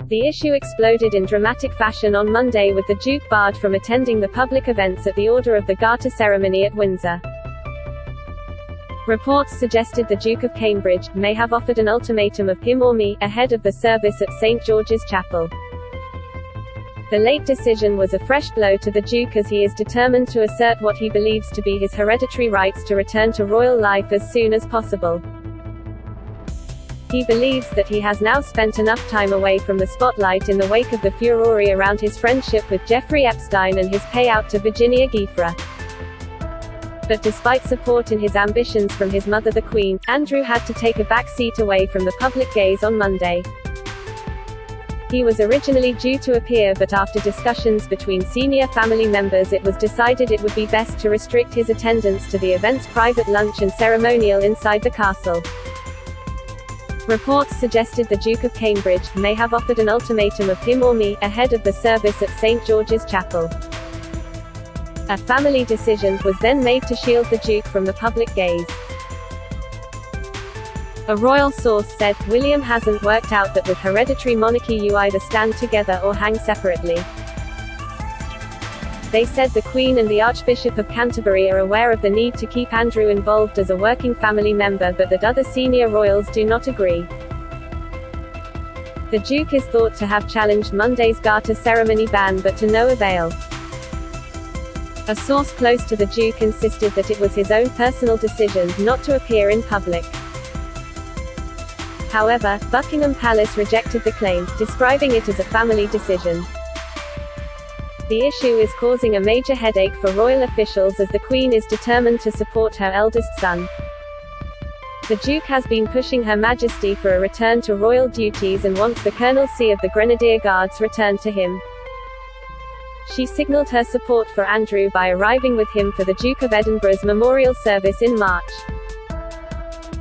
The issue exploded in dramatic fashion on Monday, with the Duke barred from attending the public events at the order of the Garter ceremony at Windsor. Reports suggested the Duke of Cambridge may have offered an ultimatum of him or me ahead of the service at St. George's Chapel. The late decision was a fresh blow to the Duke, as he is determined to assert what he believes to be his hereditary rights to return to royal life as soon as possible. He believes that he has now spent enough time away from the spotlight in the wake of the furore around his friendship with Jeffrey Epstein and his payout to Virginia Giuffre. But despite support in his ambitions from his mother the Queen, Andrew had to take a back seat away from the public gaze on Monday. He was originally due to appear, but after discussions between senior family members, it was decided it would be best to restrict his attendance to the event's private lunch and ceremonial inside the castle. Reports suggested the Duke of Cambridge may have offered an ultimatum of him or me ahead of the service at St. George's Chapel. A family decision was then made to shield the Duke from the public gaze. A royal source said, "William hasn't worked out that with hereditary monarchy you either stand together or hang separately." They said the Queen and the Archbishop of Canterbury are aware of the need to keep Andrew involved as a working family member, but that other senior royals do not agree. The Duke is thought to have challenged Monday's Garter ceremony ban, but to no avail. A source close to the Duke insisted that it was his own personal decision not to appear in public. However, Buckingham Palace rejected the claim, describing it as a family decision. The issue is causing a major headache for royal officials, as the Queen is determined to support her eldest son. The Duke has been pushing Her Majesty for a return to royal duties and wants the colonelcy of the Grenadier Guards returned to him. She signalled her support for Andrew by arriving with him for the Duke of Edinburgh's memorial service in March.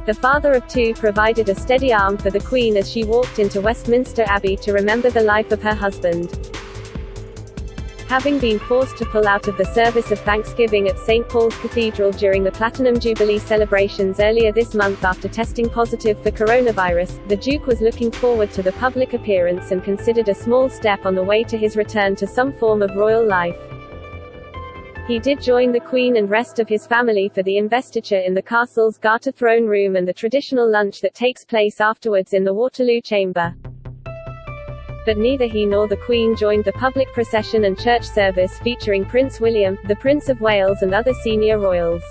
The father of two provided a steady arm for the Queen as she walked into Westminster Abbey to remember the life of her husband. Having been forced to pull out of the service of Thanksgiving at St. Paul's Cathedral during the Platinum Jubilee celebrations earlier this month after testing positive for coronavirus, the Duke was looking forward to the public appearance and considered a small step on the way to his return to some form of royal life. He did join the Queen and rest of his family for the investiture in the castle's Garter throne room and the traditional lunch that takes place afterwards in the Waterloo Chamber. But neither he nor the Queen joined the public procession and church service featuring Prince William, the Prince of Wales and other senior royals.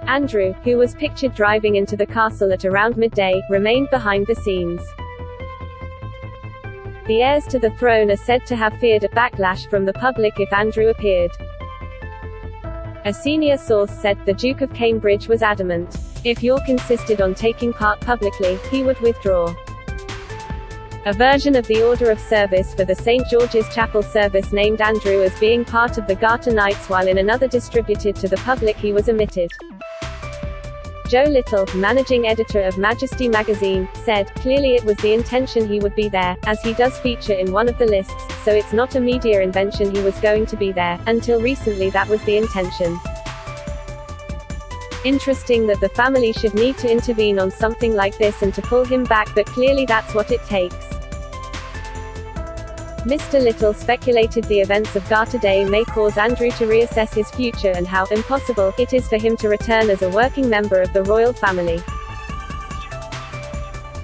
Andrew, who was pictured driving into the castle at around midday, remained behind the scenes. The heirs to the throne are said to have feared a backlash from the public if Andrew appeared. A senior source said, "The Duke of Cambridge was adamant. If York insisted on taking part publicly, he would withdraw." A version of the order of service for the St. George's Chapel service named Andrew as being part of the Garter Knights, while in another distributed to the public he was omitted. Joe Little, managing editor of Majesty magazine, said, "Clearly it was the intention he would be there, as he does feature in one of the lists, so it's not a media invention he was going to be there. Until recently that was the intention." Interesting that the family should need to intervene on something like this and to pull him back, but clearly that's what it takes. Mr. Little speculated the events of Garter Day may cause Andrew to reassess his future and how impossible it is for him to return as a working member of the royal family.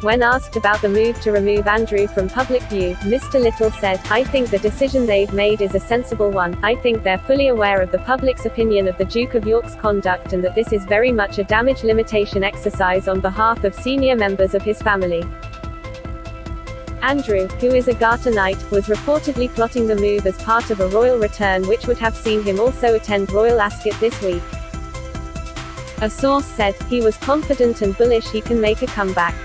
When asked about the move to remove Andrew from public view, Mr. Little said, "I think the decision they've made is a sensible one. I think they're fully aware of the public's opinion of the Duke of York's conduct and that this is very much a damage limitation exercise on behalf of senior members of his family." Andrew, who is a Garter Knight, was reportedly plotting the move as part of a royal return, which would have seen him also attend Royal Ascot this week. A source said, "He was confident and bullish he can make a comeback."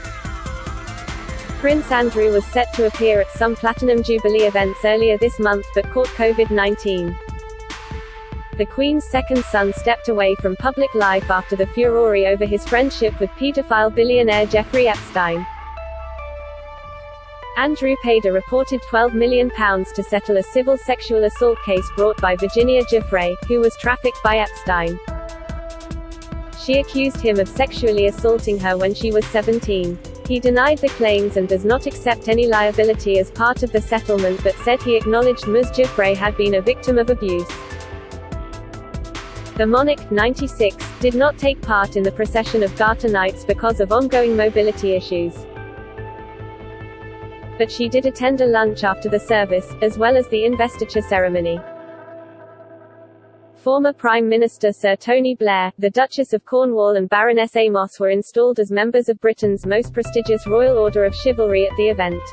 Prince Andrew was set to appear at some Platinum Jubilee events earlier this month but caught COVID-19. The Queen's second son stepped away from public life after the furore over his friendship with paedophile billionaire Jeffrey Epstein. Andrew paid a reported £12 million to settle a civil sexual assault case brought by Virginia Giuffre, who was trafficked by Epstein. She accused him of sexually assaulting her when she was 17. He denied the claims and does not accept any liability as part of the settlement, but said he acknowledged Ms. Giuffre had been a victim of abuse. The monarch, 96, did not take part in the procession of Garter Knights because of ongoing mobility issues. But she did attend a lunch after the service, as well as the investiture ceremony. Former Prime Minister Sir Tony Blair, the Duchess of Cornwall and Baroness Amos were installed as members of Britain's most prestigious Royal Order of Chivalry at the event.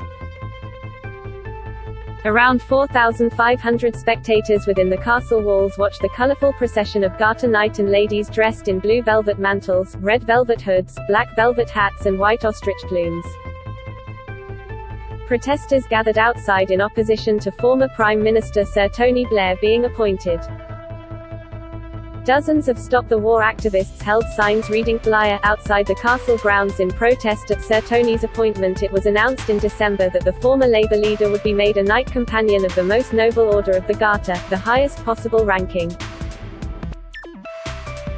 Around 4,500 spectators within the castle walls watched the colourful procession of Garter Knight and ladies dressed in blue velvet mantles, red velvet hoods, black velvet hats and white ostrich plumes. Protesters gathered outside in opposition to former Prime Minister Sir Tony Blair being appointed. Dozens of Stop the War activists held signs reading "Liar" outside the castle grounds in protest at Sir Tony's appointment. It was announced in December that the former Labour leader would be made a Knight Companion of the Most Noble Order of the Garter, the highest possible ranking.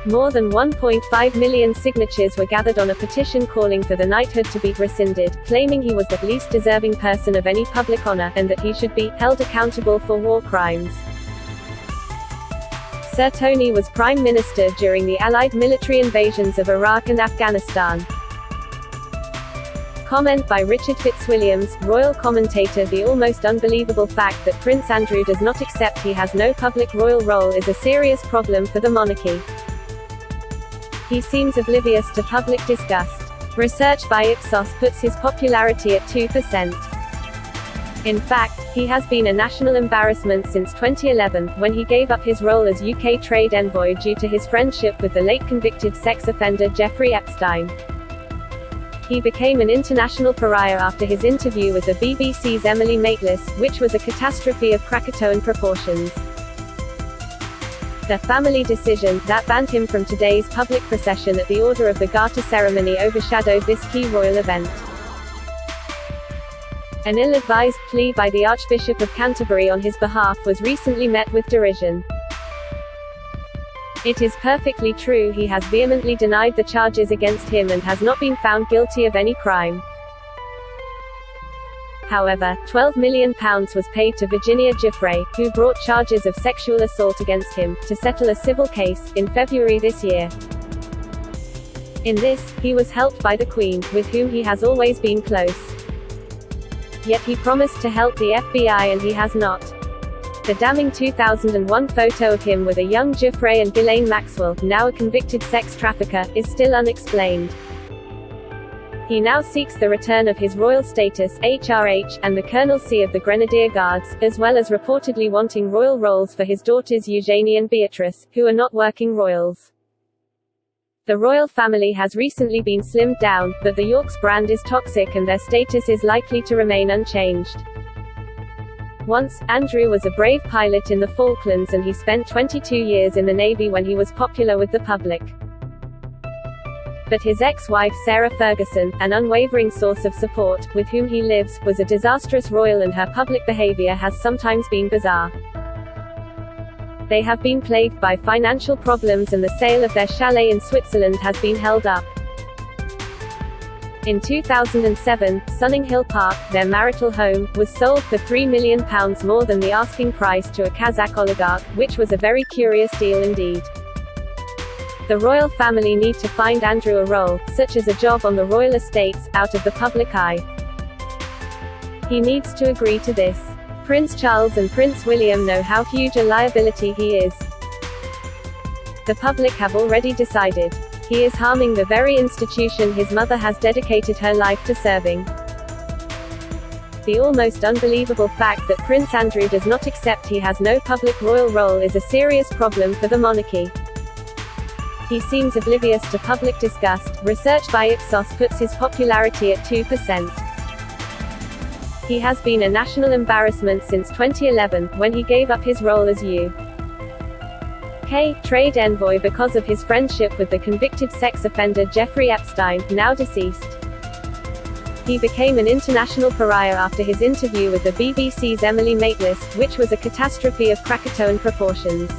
More than 1.5 million signatures were gathered on a petition calling for the knighthood to be rescinded, claiming he was the least deserving person of any public honour, and that he should be held accountable for war crimes. Sir Tony was Prime Minister during the Allied military invasions of Iraq and Afghanistan. Comment by Richard Fitzwilliams, royal commentator. The almost unbelievable fact that Prince Andrew does not accept he has no public royal role is a serious problem for the monarchy. He seems oblivious to public disgust. Research by Ipsos puts his popularity at 2%. In fact, he has been a national embarrassment since 2011, when he gave up his role as UK trade envoy due to his friendship with the late convicted sex offender Jeffrey Epstein. He became an international pariah after his interview with the BBC's Emily Maitlis, which was a catastrophe of Krakatoan proportions. The family decision that banned him from today's public procession at the Order of the Garter ceremony overshadowed this key royal event. An ill-advised plea by the Archbishop of Canterbury on his behalf was recently met with derision. It is perfectly true he has vehemently denied the charges against him and has not been found guilty of any crime. However, £12 million was paid to Virginia Giuffre, who brought charges of sexual assault against him, to settle a civil case, in February this year. In this, he was helped by the Queen, with whom he has always been close. Yet he promised to help the FBI and he has not. The damning 2001 photo of him with a young Giuffre and Ghislaine Maxwell, now a convicted sex trafficker, is still unexplained. He now seeks the return of his royal status (HRH) and the colonelcy of the Grenadier Guards, as well as reportedly wanting royal roles for his daughters Eugenie and Beatrice, who are not working royals. The royal family has recently been slimmed down, but the York's brand is toxic and their status is likely to remain unchanged. Once, Andrew was a brave pilot in the Falklands and he spent 22 years in the Navy when he was popular with the public. But his ex-wife Sarah Ferguson, an unwavering source of support, with whom he lives, was a disastrous royal and her public behavior has sometimes been bizarre. They have been plagued by financial problems and the sale of their chalet in Switzerland has been held up. In 2007, Sunning Hill Park, their marital home, was sold for £3 million more than the asking price to a Kazakh oligarch, which was a very curious deal indeed. The royal family need to find Andrew a role, such as a job on the royal estates, out of the public eye. He needs to agree to this. Prince Charles and Prince William know how huge a liability he is. The public have already decided. He is harming the very institution his mother has dedicated her life to serving. The almost unbelievable fact that Prince Andrew does not accept he has no public royal role is a serious problem for the monarchy. He seems oblivious to public disgust. Research by Ipsos puts his popularity at 2%. He has been a national embarrassment since 2011, when he gave up his role as UK trade envoy because of his friendship with the convicted sex offender Jeffrey Epstein, now deceased. He became an international pariah after his interview with the BBC's Emily Maitlis, which was a catastrophe of Krakatoan proportions.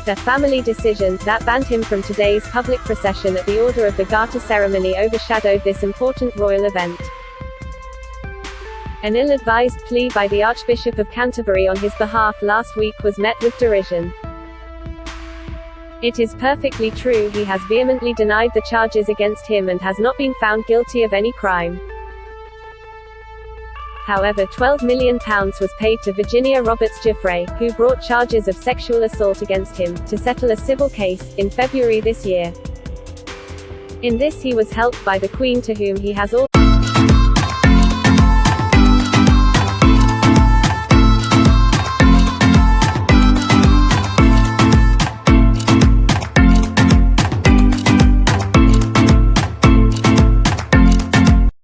The family decision that banned him from today's public procession at the order of the Garter ceremony overshadowed this important royal event. An ill-advised plea by the Archbishop of Canterbury on his behalf last week was met with derision. It is perfectly true he has vehemently denied the charges against him and has not been found guilty of any crime. However, £12 million was paid to Virginia Roberts-Giuffre, who brought charges of sexual assault against him, to settle a civil case, in February this year. In this he was helped by the Queen, to whom he has